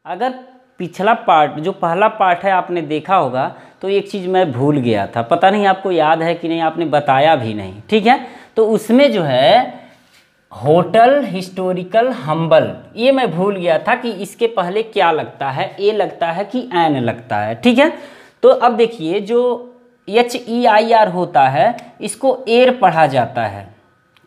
अगर पिछला पार्ट जो पहला पार्ट है आपने देखा होगा तो एक चीज़ मैं भूल गया था, पता नहीं आपको याद है कि नहीं, आपने बताया भी नहीं, ठीक है। तो उसमें जो है होटल हिस्टोरिकल हम्बल, ये मैं भूल गया था कि इसके पहले क्या लगता है, ए लगता है कि एन लगता है, ठीक है। तो अब देखिए जो HEIR होता है इसको एर पढ़ा जाता है,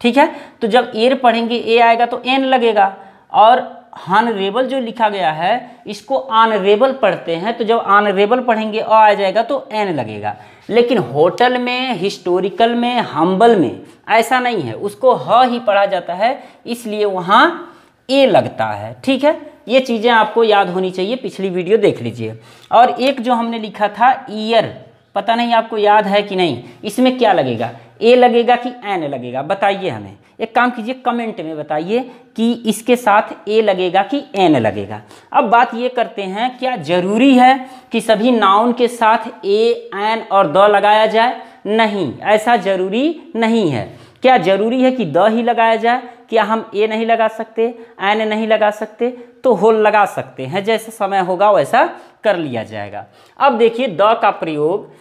ठीक है। तो जब एर पढ़ेंगे ए आएगा तो एन लगेगा, और ऑनरेबल जो लिखा गया है इसको ऑनरेबल पढ़ते हैं, तो जब ऑनरेबल पढ़ेंगे अ आ जाएगा तो एन लगेगा। लेकिन होटल में, हिस्टोरिकल में, हम्बल में ऐसा नहीं है, उसको ह ही पढ़ा जाता है, इसलिए वहाँ ए लगता है, ठीक है। ये चीज़ें आपको याद होनी चाहिए, पिछली वीडियो देख लीजिए। और एक जो हमने लिखा था ईयर, पता नहीं आपको याद है कि नहीं, इसमें क्या लगेगा, ए लगेगा कि एन लगेगा, बताइए हमें। एक काम कीजिए, कमेंट में बताइए कि इसके साथ ए लगेगा कि एन लगेगा। अब बात ये करते हैं, क्या जरूरी है कि सभी नाउन के साथ ए, एन और द लगाया जाए? नहीं, ऐसा जरूरी नहीं है। क्या जरूरी है कि द ही लगाया जाए? क्या हम ए नहीं लगा सकते, एन नहीं लगा सकते? तो होल लगा सकते हैं, जैसा समय होगा वैसा कर लिया जाएगा। अब देखिए द का प्रयोग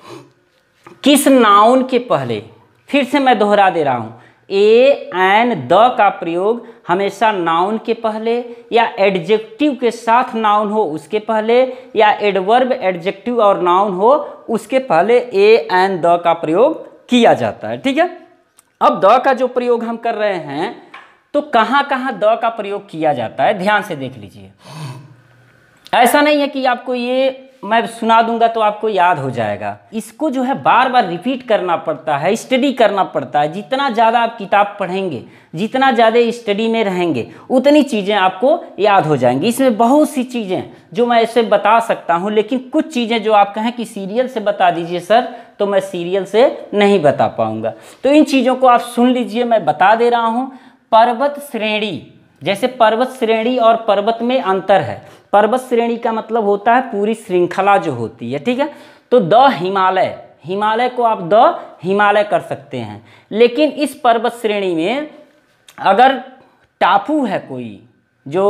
किस नाउन के पहले, फिर से मैं दोहरा दे रहा हूं, ए एन द का प्रयोग हमेशा नाउन के पहले, या एडजेक्टिव के साथ नाउन हो उसके पहले, या एडवर्ब, एडजेक्टिव और नाउन हो उसके पहले ए एन द का प्रयोग किया जाता है, ठीक है। अब द का जो प्रयोग हम कर रहे हैं तो कहाँ कहाँ द का प्रयोग किया जाता है, ध्यान से देख लीजिए। ऐसा नहीं है कि आपको ये मैं सुना दूंगा तो आपको याद हो जाएगा, इसको जो है बार बार रिपीट करना पड़ता है, स्टडी करना पड़ता है। जितना ज़्यादा आप किताब पढ़ेंगे, जितना ज़्यादा स्टडी में रहेंगे, उतनी चीज़ें आपको याद हो जाएंगी। इसमें बहुत सी चीज़ें जो मैं ऐसे बता सकता हूँ, लेकिन कुछ चीज़ें जो आप कहें कि सीरियल से बता दीजिए सर, तो मैं सीरियल से नहीं बता पाऊँगा। तो इन चीज़ों को आप सुन लीजिए, मैं बता दे रहा हूँ। पर्वत श्रेणी, जैसे पर्वत श्रेणी और पर्वत में अंतर है। पर्वत श्रेणी का मतलब होता है पूरी श्रृंखला जो होती है, ठीक है। तो द हिमालय, हिमालय को आप द हिमालय कर सकते हैं। लेकिन इस पर्वत श्रेणी में अगर टापू है कोई जो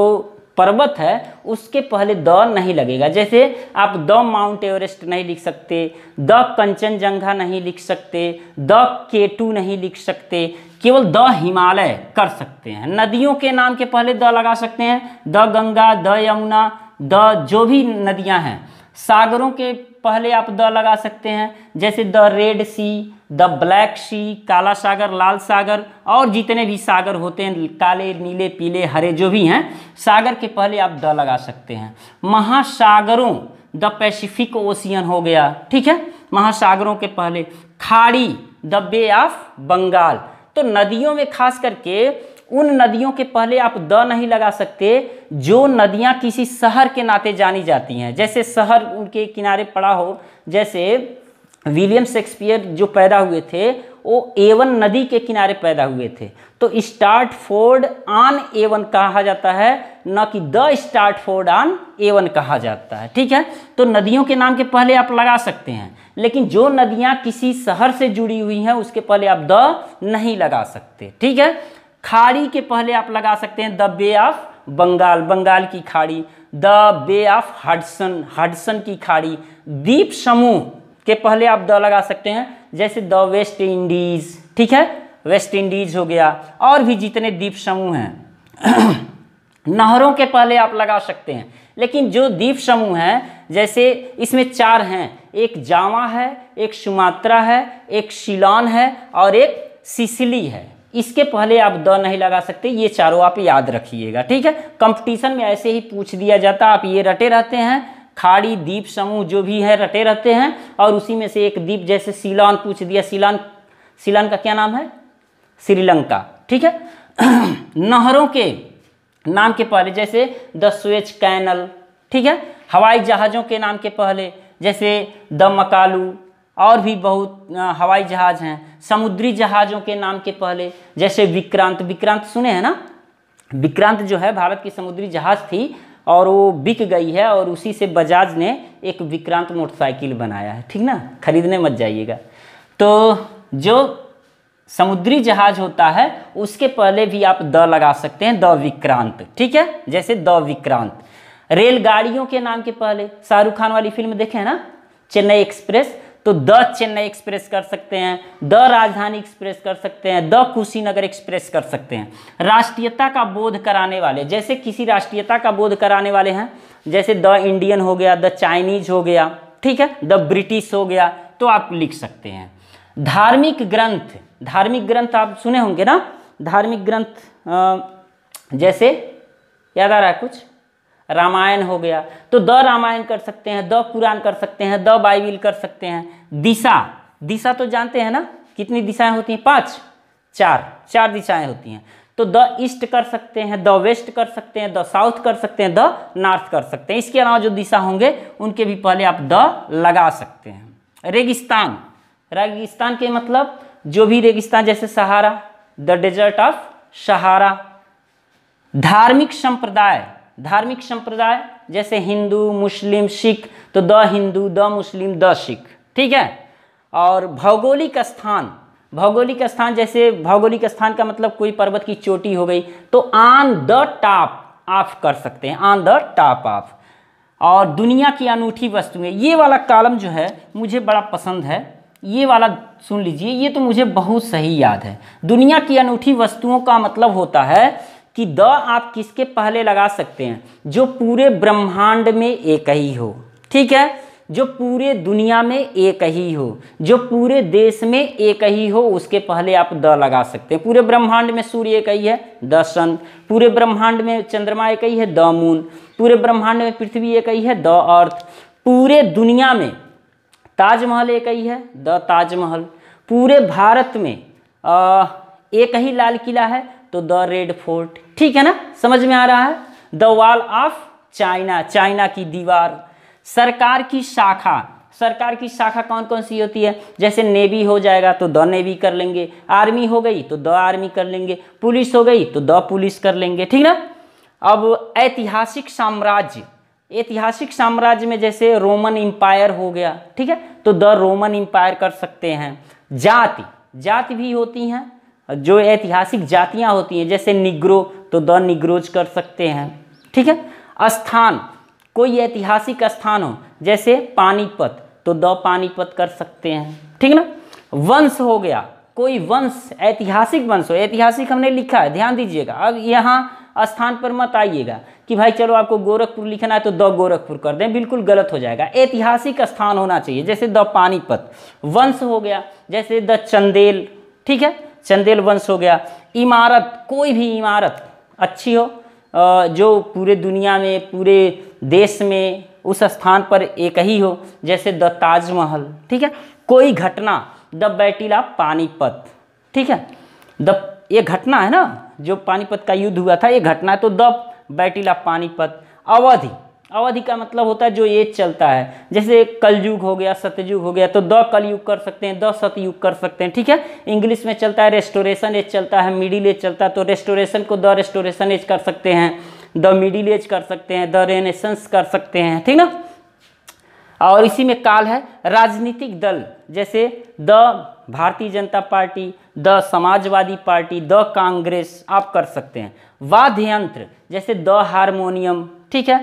पर्वत है, उसके पहले द नहीं लगेगा। जैसे आप द माउंट एवरेस्ट नहीं लिख सकते, द कंचनजंगा नहीं लिख सकते, द K2 नहीं लिख सकते, केवल द हिमालय कर सकते हैं। नदियों के नाम के पहले द लगा सकते हैं, the Ganga, the Yamuna, the जो भी नदियां हैं। सागरों के पहले आप द लगा सकते हैं, जैसे the Red Sea, the Black Sea, काला सागर, लाल सागर, और जितने भी सागर होते हैं, काले, नीले, पीले, हरे जो भी हैं, सागर के पहले आप द लगा सकते हैं। महासागरों, द पैसिफिक ओशियन हो गया, ठीक है, महासागरों के पहले। खाड़ी, द बे ऑफ बंगाल। तो नदियों में खास करके उन नदियों के पहले आप द नहीं लगा सकते जो नदियां किसी शहर के नाते जानी जाती हैं, जैसे शहर उनके किनारे पड़ा हो। जैसे विलियम शेक्सपियर जो पैदा हुए थे वो एवन नदी के किनारे पैदा हुए थे, तो स्टार्टफोर्ड ऑन एवन कहा जाता है, न कि द स्टार्टफोर्ड ऑन एवन कहा जाता है, ठीक है। तो नदियों के नाम के पहले आप लगा सकते हैं, लेकिन जो नदियां किसी शहर से जुड़ी हुई हैं उसके पहले आप द नहीं लगा सकते, ठीक है। खाड़ी के पहले आप लगा सकते हैं the bay of Bengal, Bengal की खाड़ी, the bay of Hudson, Hudson की खाड़ी। द्वीप समूह के पहले आप द लगा सकते हैं, जैसे द वेस्ट इंडीज, ठीक है, वेस्ट इंडीज हो गया, और भी जितने द्वीप समूह हैं। नहरों के पहले आप लगा सकते हैं, लेकिन जो द्वीप समूह हैं, जैसे इसमें 4 हैं, एक जावा है, एक सुमात्रा है, एक सीलोन है और एक सिसिली है, इसके पहले आप द नहीं लगा सकते। ये चारों आप याद रखिएगा, ठीक है। कंपटीशन में ऐसे ही पूछ दिया जाता, आप ये रटे रहते हैं, खाड़ी, द्वीप समूह जो भी है रटे रहते हैं, और उसी में से एक द्वीप, जैसे सीलोन पूछ दिया, सीलोन, सीलोन का क्या नाम है, श्रीलंका, ठीक है। नहरों के नाम के पहले जैसे द स्वेज कैनल, ठीक है। हवाई जहाज़ों के नाम के पहले जैसे द मकालू, और भी बहुत हवाई जहाज़ हैं। समुद्री जहाज़ों के नाम के पहले जैसे विक्रांत, विक्रांत सुने हैं ना, विक्रांत जो है भारत की समुद्री जहाज़ थी और वो बिक गई है, और उसी से बजाज ने एक विक्रांत मोटरसाइकिल बनाया है, ठीक ना, खरीदने मत जाइएगा। तो जो समुद्री जहाज होता है उसके पहले भी आप द लगा सकते हैं, द विक्रांत, ठीक है, जैसे द विक्रांत। रेलगाड़ियों के नाम के पहले शाहरुख खान वाली फिल्म देखे हैं ना, चेन्नई एक्सप्रेस, तो द चेन्नई एक्सप्रेस कर सकते हैं, द राजधानी एक्सप्रेस कर सकते हैं, द कुशीनगर एक्सप्रेस कर सकते हैं। राष्ट्रीयता का बोध कराने वाले, जैसे किसी राष्ट्रीयता का बोध कराने वाले हैं, जैसे द इंडियन हो गया, द चाइनीज हो गया, ठीक है, द ब्रिटिश हो गया, तो आप लिख सकते हैं। धार्मिक ग्रंथ, धार्मिक ग्रंथ आप सुने होंगे ना, धार्मिक ग्रंथ जैसे याद आ रहा है कुछ, रामायण हो गया, तो द रामायण कर सकते हैं, द कुरान कर सकते हैं, द बाइबिल कर सकते हैं। दिशा, दिशा तो जानते हैं ना, कितनी दिशाएं होती हैं, 5, 4 दिशाएं होती हैं, तो द ईस्ट कर सकते हैं, द वेस्ट कर सकते हैं, द साउथ कर सकते हैं, द नॉर्थ कर सकते हैं। इसके अलावा जो दिशा होंगे उनके भी पहले आप द लगा सकते हैं। रेगिस्तान, रेगिस्तान के मतलब जो भी रेगिस्तान, जैसे सहारा, द डेजर्ट ऑफ सहारा। धार्मिक संप्रदाय, धार्मिक संप्रदाय जैसे हिंदू, मुस्लिम, सिख, तो the Hindu, the Muslim, the Sikh, ठीक है। और भौगोलिक स्थान, भौगोलिक स्थान जैसे भौगोलिक स्थान का मतलब कोई पर्वत की चोटी हो गई, तो ऑन द टॉप ऑफ कर सकते हैं, ऑन द टॉप ऑफ। और दुनिया की अनूठी वस्तुएं, ये वाला कॉलम जो है मुझे बड़ा पसंद है, ये वाला सुन लीजिए, ये तो मुझे बहुत सही याद है। दुनिया की अनूठी वस्तुओं का मतलब होता है कि द आप किसके पहले लगा सकते हैं, जो पूरे ब्रह्मांड में एक ही हो, ठीक है, जो पूरे दुनिया में एक ही हो, जो पूरे देश में एक ही हो, उसके पहले आप द लगा सकते हैं। पूरे ब्रह्मांड में सूर्य एक ही है, द सन। पूरे ब्रह्मांड में चंद्रमा एक ही है, द मून। पूरे ब्रह्मांड में पृथ्वी एक ही है, द अर्थ। पूरे दुनिया में ताजमहल एक ही है, द ताजमहल। पूरे भारत में एक ही लाल किला है, तो द रेड फोर्ट, ठीक है ना, समझ में आ रहा है। The wall of China, China की दीवार। सरकार की शाखा, सरकार की शाखा कौन कौन सी होती है, जैसे नेवी हो जाएगा तो द नेवी कर लेंगे, आर्मी हो गई तो द आर्मी कर लेंगे, पुलिस हो गई तो द पुलिस कर लेंगे, ठीक ना। अब ऐतिहासिक साम्राज्य, ऐतिहासिक साम्राज्य में जैसे रोमन एम्पायर हो गया, ठीक है, तो द रोमन एम्पायर कर सकते हैं। जाति, जाति भी होती हैं, जो ऐतिहासिक जातियां होती हैं, जैसे निग्रो तो द निग्रोज कर सकते हैं, ठीक है। स्थान, कोई ऐतिहासिक स्थान हो, जैसे पानीपत तो द पानीपत कर सकते हैं, ठीक ना। वंश हो गया, कोई वंश, ऐतिहासिक वंश हो, ऐतिहासिक हमने लिखा है, ध्यान दीजिएगा। अब यहाँ स्थान पर मत आइएगा कि भाई चलो आपको गोरखपुर लिखना है तो द गोरखपुर कर दें, बिल्कुल गलत हो जाएगा। ऐतिहासिक स्थान होना चाहिए, जैसे द पानीपत। वंश हो गया, जैसे द चंदेल, ठीक है, चंदेल वंश हो गया। इमारत, कोई भी इमारत अच्छी हो, जो पूरे दुनिया में, पूरे देश में उस स्थान पर एक ही हो, जैसे द ताजमहल, ठीक है। कोई घटना, द बैटल ऑफ पानीपत, ठीक है, ये घटना है ना, जो पानीपत का युद्ध हुआ था, ये घटना है, तो द बैटल ऑफ पानीपत। अवधि, अवधि का मतलब होता है जो एज चलता है, जैसे कलयुग हो गया, सतयुग हो गया, तो द कलयुग कर सकते हैं, द सतयुग कर सकते हैं, ठीक है। इंग्लिश में चलता है रेस्टोरेशन एज चलता है, मिडिल एज चलता है, तो रेस्टोरेशन को द रेस्टोरेशन एज कर सकते हैं, द मिडिल एज कर सकते हैं, द रेनेसेंस कर सकते हैं, ठीक ना। और इसी में काल है। राजनीतिक दल, जैसे the Bharatiya Janata party, the Samajwadi party, the Congress आप कर सकते हैं। वाद्य यंत्र, जैसे द हारमोनियम, ठीक है,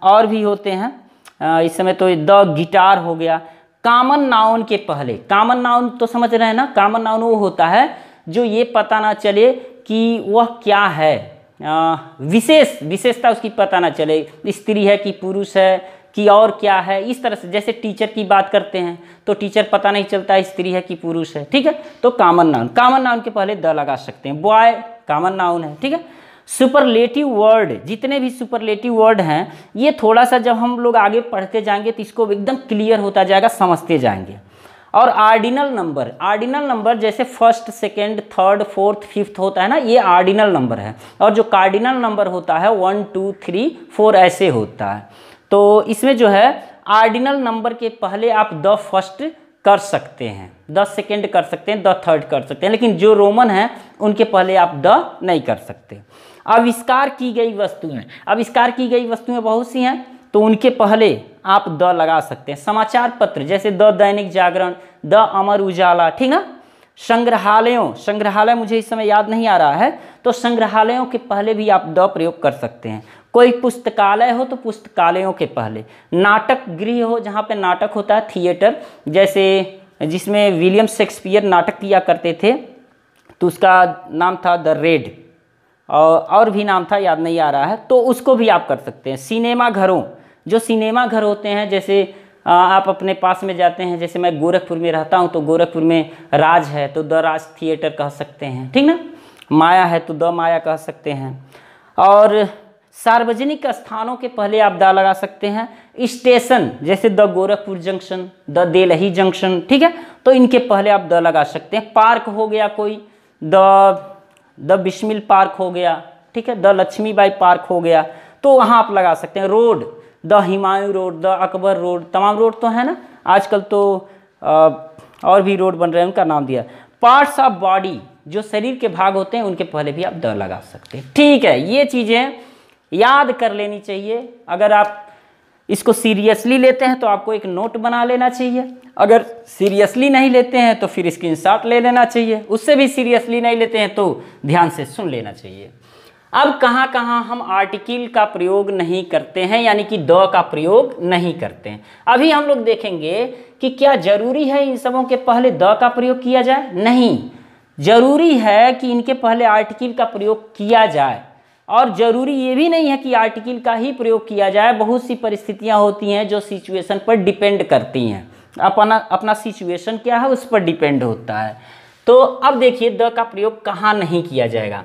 और भी होते हैं इस समय, तो द गिटार हो गया। कॉमन नाउन के पहले, कॉमन नाउन तो समझ रहे हैं ना, कॉमन नाउन वो होता है जो ये पता ना चले कि वह क्या है, विशेषता उसकी पता ना चले, स्त्री है कि पुरुष है कि और क्या है, इस तरह से। जैसे टीचर की बात करते हैं तो टीचर पता नहीं चलता स्त्री है कि पुरुष है, ठीक है, तो कॉमन नाउन, कॉमन नाउन के पहले द लगा सकते हैं। बॉय कॉमन नाउन है, ठीक है। सुपरलेटिव वर्ड, जितने भी सुपरलेटिव वर्ड हैं, ये थोड़ा सा जब हम लोग आगे पढ़ते जाएंगे तो इसको एकदम क्लियर होता जाएगा, समझते जाएंगे। और आर्डिनल नंबर, आर्डिनल नंबर जैसे first, second, third, fourth, fifth होता है ना, ये आर्डिनल नंबर है। और जो कार्डिनल नंबर होता है 1 2 3 4 ऐसे होता है। तो इसमें जो है आर्डिनल नंबर के पहले आप द फर्स्ट कर सकते हैं, द सेकेंड कर सकते हैं, द थर्ड कर सकते हैं, लेकिन जो रोमन है उनके पहले आप द नहीं कर सकते। आविष्कार की गई वस्तुएं, आविष्कार की गई वस्तुएं बहुत सी हैं, तो उनके पहले आप द लगा सकते हैं। समाचार पत्र, जैसे द दैनिक जागरण, द अमर उजाला, ठीक ना। संग्रहालयों, संग्रहालय मुझे इस समय याद नहीं आ रहा है, तो संग्रहालयों के पहले भी आप द प्रयोग कर सकते हैं। कोई पुस्तकालय हो तो पुस्तकालयों के पहले, नाटक गृह हो जहाँ पे नाटक होता है, थिएटर, जैसे जिसमें विलियम शेक्सपियर नाटक किया करते थे तो उसका नाम था द रेड, और भी नाम था, याद नहीं आ रहा है, तो उसको भी आप कर सकते हैं। सिनेमा घरों, जो सिनेमा घर होते हैं, जैसे आप अपने पास में जाते हैं, जैसे मैं गोरखपुर में रहता हूँ तो गोरखपुर में राज है तो द राज थिएटर कह सकते हैं, ठीक ना। माया है तो द माया कह सकते हैं। और सार्वजनिक स्थानों के पहले आप द लगा सकते हैं। स्टेशन जैसे द गोरखपुर जंक्शन, द देलही जंक्शन, ठीक है, तो इनके पहले आप द लगा सकते हैं। पार्क हो गया कोई, द बिस्मिल पार्क हो गया, ठीक है, द लक्ष्मीबाई पार्क हो गया, तो वहाँ आप लगा सकते हैं। Road, the Humayun road, the Akbar road, तमाम रोड तो है ना, आजकल तो और भी रोड बन रहे हैं, उनका नाम दिया। पार्ट्स ऑफ बॉडी, जो शरीर के भाग होते हैं उनके पहले भी आप द लगा सकते हैं, ठीक है। ये चीज़ें याद कर लेनी चाहिए। अगर आप इसको सीरियसली लेते हैं तो आपको एक नोट बना लेना चाहिए, अगर सीरियसली नहीं लेते हैं तो फिर स्क्रीनशॉट ले लेना चाहिए, उससे भी सीरियसली नहीं लेते हैं तो ध्यान से सुन लेना चाहिए। अब कहाँ कहाँ हम आर्टिकल का प्रयोग नहीं करते हैं, यानी कि द का प्रयोग नहीं करते हैं। अभी हम लोग देखेंगे कि क्या जरूरी है इन सबों के पहले द का प्रयोग किया जाए। नहीं, जरूरी है कि इनके पहले आर्टिकल का प्रयोग किया जाए, और ज़रूरी ये भी नहीं है कि आर्टिकल का ही प्रयोग किया जाए। बहुत सी परिस्थितियां होती हैं जो सिचुएशन पर डिपेंड करती हैं, अपना सिचुएशन क्या है उस पर डिपेंड होता है। तो अब देखिए द का प्रयोग कहाँ नहीं किया जाएगा।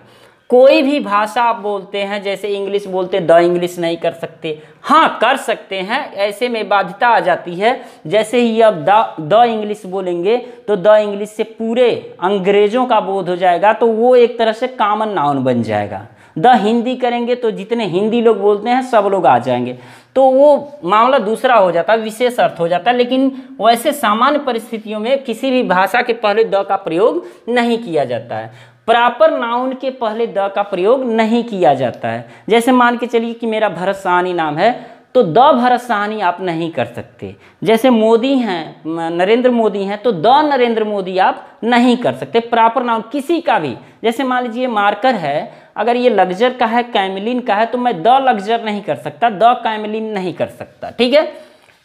कोई भी भाषा आप बोलते हैं, जैसे इंग्लिश बोलते द इंग्लिश नहीं कर सकते, हाँ कर सकते हैं, ऐसे में बाध्यता आ जाती है। जैसे ही अब द इंग्लिश बोलेंगे तो द इंग्लिश से पूरे अंग्रेजों का बोध हो जाएगा, तो वो एक तरह से कॉमन नाउन बन जाएगा। द हिंदी करेंगे तो जितने हिंदी लोग बोलते हैं सब लोग आ जाएंगे, तो वो मामला दूसरा हो जाता है, विशेष अर्थ हो जाता है। लेकिन वैसे सामान्य परिस्थितियों में किसी भी भाषा के पहले द का प्रयोग नहीं किया जाता है। प्रॉपर नाउन के पहले द का प्रयोग नहीं किया जाता है। जैसे मान के चलिए कि मेरा भरत साहनी नाम है, तो द भरत साहनी आप नहीं कर सकते। जैसे मोदी हैं, नरेंद्र मोदी हैं, तो द नरेंद्र मोदी आप नहीं कर सकते। प्रॉपर नाउन किसी का भी, जैसे मान लीजिए मार्कर है, अगर ये लग्जर का है, कैमलिन का है, तो मैं द लग्जर नहीं कर सकता, द कैमलिन नहीं कर सकता, ठीक है।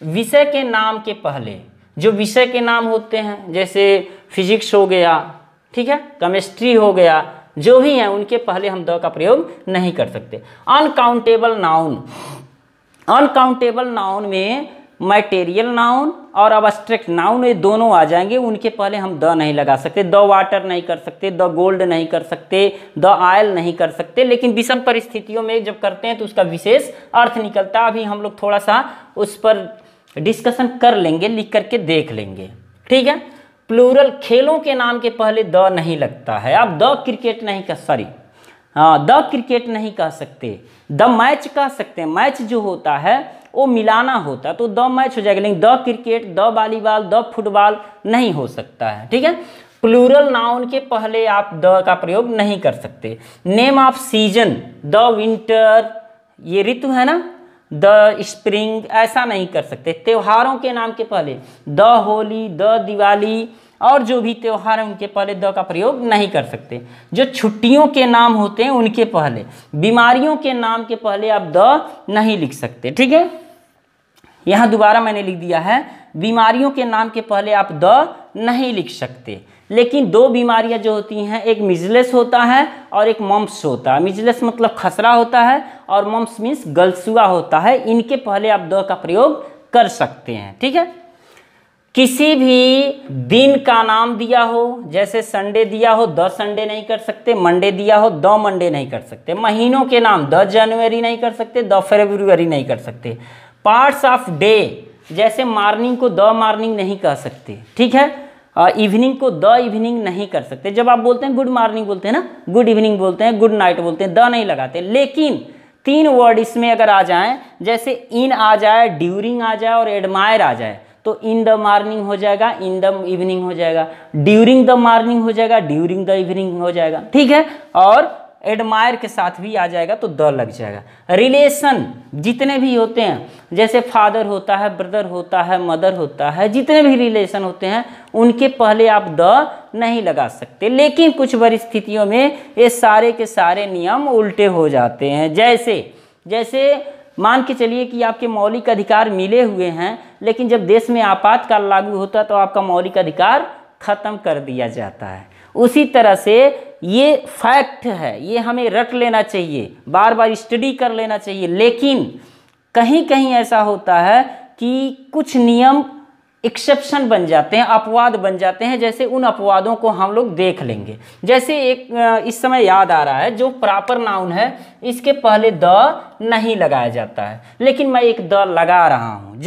विषय के नाम के पहले, जो विषय के नाम होते हैं, जैसे फिजिक्स हो गया, ठीक है, केमिस्ट्री हो गया, जो भी हैं उनके पहले हम द का प्रयोग नहीं कर सकते। अनकाउंटेबल नाउन, अनकाउंटेबल नाउन में मटेरियल नाउन और अब्स्ट्रैक्ट नाउन ये दोनों आ जाएंगे, उनके पहले हम द नहीं लगा सकते। द वाटर नहीं कर सकते, द गोल्ड नहीं कर सकते, द ऑयल नहीं कर सकते। लेकिन विषम परिस्थितियों में जब करते हैं तो उसका विशेष अर्थ निकलता है। अभी हम लोग थोड़ा सा उस पर डिस्कशन कर लेंगे, लिख करके देख लेंगे, ठीक है। प्लूरल, खेलों के नाम के पहले द नहीं लगता है। आप द क्रिकेट नहीं कह, सॉरी हाँ, द क्रिकेट नहीं कह सकते, द मैच कह सकते हैं। मैच जो होता है वो मिलाना होता है तो द मैच हो जाएगा, लेकिन the cricket, the volleyball, the football नहीं हो सकता है, ठीक है। प्लूरल नाउन के पहले आप द का प्रयोग नहीं कर सकते। Name off season, the winter, ये ऋतु है ना, द स्प्रिंग, ऐसा नहीं कर सकते। त्योहारों के नाम के पहले द होली, द दिवाली और जो भी त्योहार है उनके पहले द का प्रयोग नहीं कर सकते। जो छुट्टियों के नाम होते हैं उनके पहले, बीमारियों के नाम के पहले आप द नहीं लिख सकते, ठीक है। यहाँ दोबारा मैंने लिख दिया है, बीमारियों के नाम के पहले आप द नहीं लिख सकते। लेकिन दो बीमारियां जो होती हैं, एक मिजलेस होता है और एक मम्प्स होता है। मिजलेस मतलब खसरा होता है और मम्प्स मीन्स गलसुआ होता है। इनके पहले आप द का प्रयोग कर सकते हैं, ठीक है। किसी भी दिन का नाम दिया हो, जैसे संडे दिया हो, द संडे नहीं कर सकते। मंडे दिया हो, द मंडे नहीं कर सकते। महीनों के नाम द जनवरी नहीं कर सकते, द फरवरी नहीं कर सकते। पार्ट्स ऑफ डे, जैसे मॉर्निंग को द मॉर्निंग नहीं कह सकते, ठीक है। इवनिंग को द इवनिंग नहीं कर सकते। जब आप बोलते हैं गुड मॉर्निंग बोलते हैं ना, गुड इवनिंग बोलते हैं, गुड नाइट बोलते हैं, द नहीं लगाते। लेकिन तीन वर्ड इसमें अगर आ जाएं, जैसे इन आ जाए, ड्यूरिंग आ जाए और एडमायर आ जाए, तो इन द मॉर्निंग हो जाएगा, इन द इवनिंग हो जाएगा, ड्यूरिंग द मॉर्निंग हो जाएगा, ड्यूरिंग द इवनिंग हो जाएगा, ठीक है। और एडमायर के साथ भी आ जाएगा तो द लग जाएगा। रिलेशन जितने भी होते हैं, जैसे फादर होता है, ब्रदर होता है, मदर होता है, जितने भी रिलेशन होते हैं उनके पहले आप द नहीं लगा सकते। लेकिन कुछ परिस्थितियों में ये सारे के सारे नियम उल्टे हो जाते हैं। जैसे जैसे मान के चलिए कि आपके मौलिक अधिकार मिले हुए हैं, लेकिन जब देश में आपातकाल लागू होता है तो आपका मौलिक अधिकार खत्म कर दिया जाता है। उसी तरह से ये फैक्ट है, ये हमें रट लेना चाहिए, बार बार स्टडी कर लेना चाहिए। लेकिन कहीं कहीं ऐसा होता है कि कुछ नियम एक्सेप्शन बन जाते हैं, अपवाद बन जाते हैं। जैसे उन अपवादों को हम लोग देख लेंगे। जैसे एक इस समय याद आ रहा है, जो प्रॉपर नाउन है इसके पहले द नहीं लगाया जाता है, लेकिन मैं एक द लगा रहा हूं।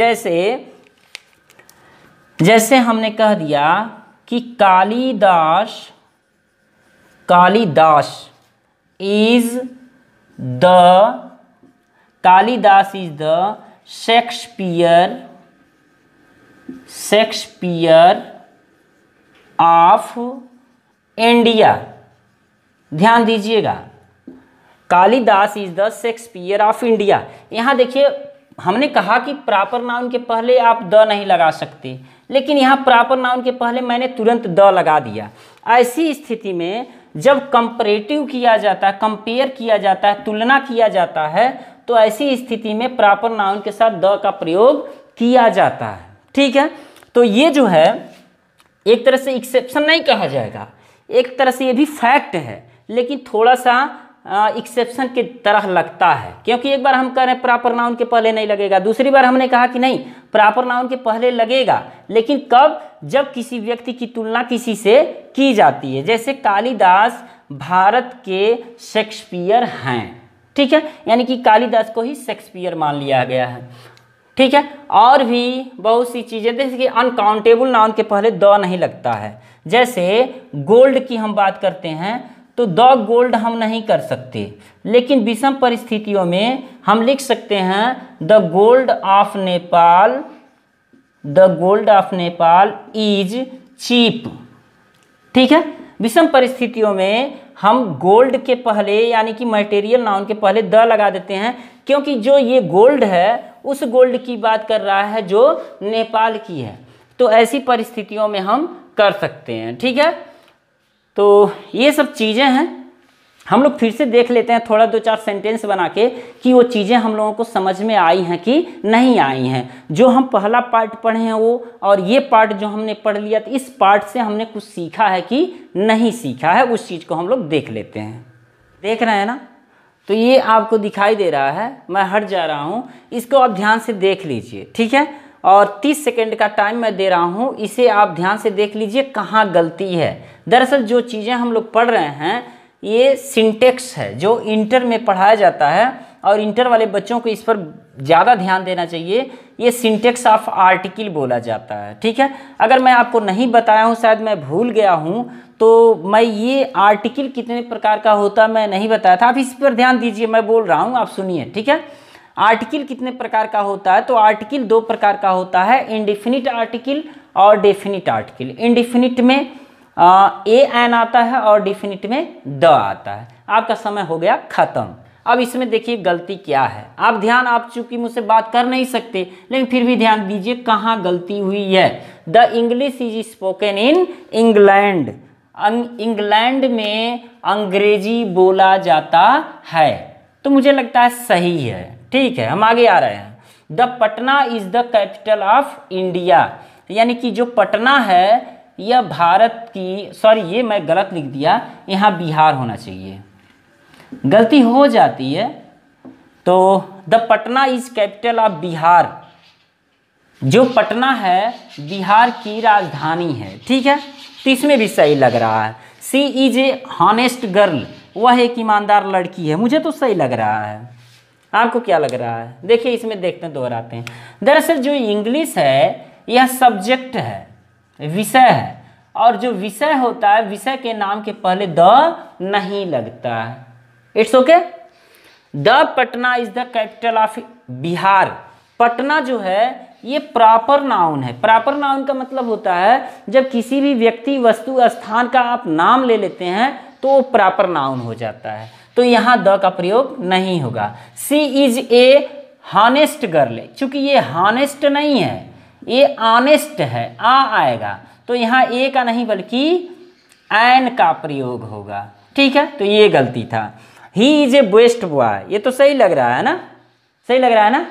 जैसे हमने कह दिया कि Kalidas is the Shakespeare of India. ध्यान दीजिएगा, Kalidas is the Shakespeare of India. यहाँ देखिए, हमने कहा कि प्रॉपर नाउन के पहले आप द नहीं लगा सकते, लेकिन यहाँ प्रॉपर नाउन के पहले मैंने तुरंत द लगा दिया। ऐसी स्थिति में जब कंपैरेटिव किया जाता है, कंपेयर किया जाता है, तुलना किया जाता है, तो ऐसी स्थिति में प्रॉपर नाउन के साथ द का प्रयोग किया जाता है। ठीक है, तो ये जो है एक तरह से एक्सेप्शन नहीं कहा जाएगा, एक तरह से ये भी फैक्ट है, लेकिन थोड़ा सा एक्सेप्शन की तरह लगता है, क्योंकि एक बार हम कह रहे हैं प्रॉपर नाउन के पहले नहीं लगेगा, दूसरी बार हमने कहा कि नहीं प्रॉपर नाउन के पहले लगेगा, लेकिन कब? जब किसी व्यक्ति की तुलना किसी से की जाती है। जैसे कालिदास भारत के शेक्सपियर हैं, ठीक है, यानी कि कालिदास को ही शेक्सपियर मान लिया गया है। ठीक है, और भी बहुत सी चीज़ें, जैसे कि अनकाउंटेबल नाउन के पहले द नहीं लगता है। जैसे गोल्ड की हम बात करते हैं तो द गोल्ड हम नहीं कर सकते, लेकिन विषम परिस्थितियों में हम लिख सकते हैं the gold of Nepal is cheap. ठीक है, विषम परिस्थितियों में हम गोल्ड के पहले यानी कि मटेरियल नाउन के पहले द लगा देते हैं, क्योंकि जो ये गोल्ड है उस गोल्ड की बात कर रहा है जो नेपाल की है। तो ऐसी परिस्थितियों में हम कर सकते हैं। ठीक है, तो ये सब चीज़ें हैं, हम लोग फिर से देख लेते हैं थोड़ा 2-4 सेंटेंस बना के कि वो चीज़ें हम लोगों को समझ में आई हैं कि नहीं आई हैं। जो हम पहला पार्ट पढ़े हैं वो, और ये पार्ट जो हमने पढ़ लिया, तो इस पार्ट से हमने कुछ सीखा है कि नहीं सीखा है, उस चीज़ को हम लोग देख लेते हैं। देख रहे हैं ना? तो ये आपको दिखाई दे रहा है, मैं हट जा रहा हूँ, इसको आप ध्यान से देख लीजिए। ठीक है, और 30 सेकेंड का टाइम मैं दे रहा हूँ, इसे आप ध्यान से देख लीजिए कहाँ गलती है। दरअसल जो चीज़ें हम लोग पढ़ रहे हैं ये सिंटेक्स है जो इंटर में पढ़ाया जाता है, और इंटर वाले बच्चों को इस पर ज़्यादा ध्यान देना चाहिए। ये सिंटेक्स ऑफ आर्टिकल बोला जाता है। ठीक है, अगर मैं आपको नहीं बताया हूँ, शायद मैं भूल गया हूँ, तो मैं ये आर्टिकल कितने प्रकार का होता मैं नहीं बताया था, आप इस पर ध्यान दीजिए, मैं बोल रहा हूँ, आप सुनिए। ठीक है, आर्टिकल कितने प्रकार का होता है? तो आर्टिकल 2 प्रकार का होता है, इंडेफिनिट आर्टिकल और डेफिनिट आर्टिकल। इंडेफिनिट में ए एन आता है और डेफिनिट में द आता है। आपका समय हो गया खत्म। अब इसमें देखिए गलती क्या है, आप चूंकि मुझसे बात कर नहीं सकते, लेकिन फिर भी ध्यान दीजिए कहाँ गलती हुई है। The English is spoken in England. England में अंग्रेजी बोला जाता है, तो मुझे लगता है सही है। ठीक है, हम आगे आ रहे हैं। The Patna is the capital of India, यानी कि जो पटना है यह भारत की, सॉरी ये मैं गलत लिख दिया, यहाँ बिहार होना चाहिए, गलती हो जाती है। तो the Patna is capital of Bihar, जो पटना है बिहार की राजधानी है। ठीक है, तो इसमें भी सही लग रहा है। सी इज ए हॉनेस्ट गर्ल, वह एक ईमानदार लड़की है, मुझे तो सही लग रहा है। आपको क्या लग रहा है? देखिए इसमें देखते हैं, दोहराते हैं। दरअसल जो इंग्लिश है यह सब्जेक्ट है, विषय है, और जो विषय होता है विषय के नाम के पहले द नहीं लगता है। It's okay. The Patna is the capital of Bihar. Patna जो है ये प्रॉपर नाउन है। प्रॉपर नाउन का मतलब होता है जब किसी भी व्यक्ति, वस्तु, स्थान का आप नाम ले लेते हैं तो वो प्रॉपर नाउन हो जाता है, तो यहाँ द का प्रयोग नहीं होगा। सी इज ए हॉनेस्ट गर्ल, चूंकि ये हॉनेस्ट नहीं है, ये ऑनेस्ट है, आ आएगा, तो यहाँ ए का नहीं बल्कि एन का प्रयोग होगा। ठीक है, तो ये गलती था। He is a best boy, ये तो सही लग रहा है ना। सही लग रहा है ना?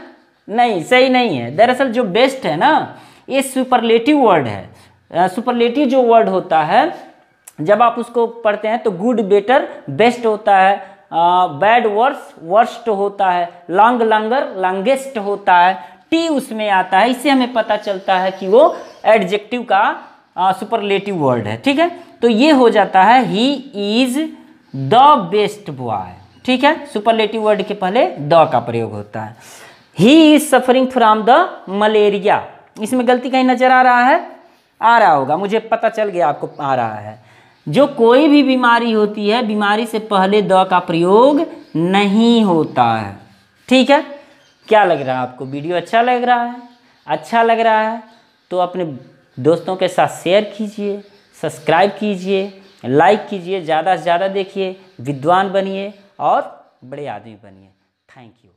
नहीं, सही नहीं है। दरअसल जो बेस्ट है ना, ये सुपरलेटिव वर्ड है। सुपरलेटिव जो वर्ड होता है, जब आप उसको पढ़ते हैं तो गुड बेटर बेस्ट होता है, बैड वर्स वर्स्ट होता है, लॉन्ग लॉन्गर लॉन्गेस्ट होता है, टी उसमें आता है। इससे हमें पता चलता है कि वो एडजेक्टिव का सुपरलेटिव वर्ड है। ठीक है, तो ये हो जाता है he is the best boy. ठीक है, सुपरलेटिव वर्ड के पहले द का प्रयोग होता है। He is suffering from the malaria, इसमें गलती कहीं नजर आ रहा है? आ रहा होगा, मुझे पता चल गया आपको आ रहा है। जो कोई भी बीमारी होती है, बीमारी से पहले द का प्रयोग नहीं होता है। ठीक है, क्या लग रहा है आपको? वीडियो अच्छा लग रहा है? अच्छा लग रहा है तो अपने दोस्तों के साथ शेयर कीजिए, सब्सक्राइब कीजिए, लाइक कीजिए, ज़्यादा से ज़्यादा देखिए, विद्वान बनिए और बड़े आदमी बनिए। Thank you.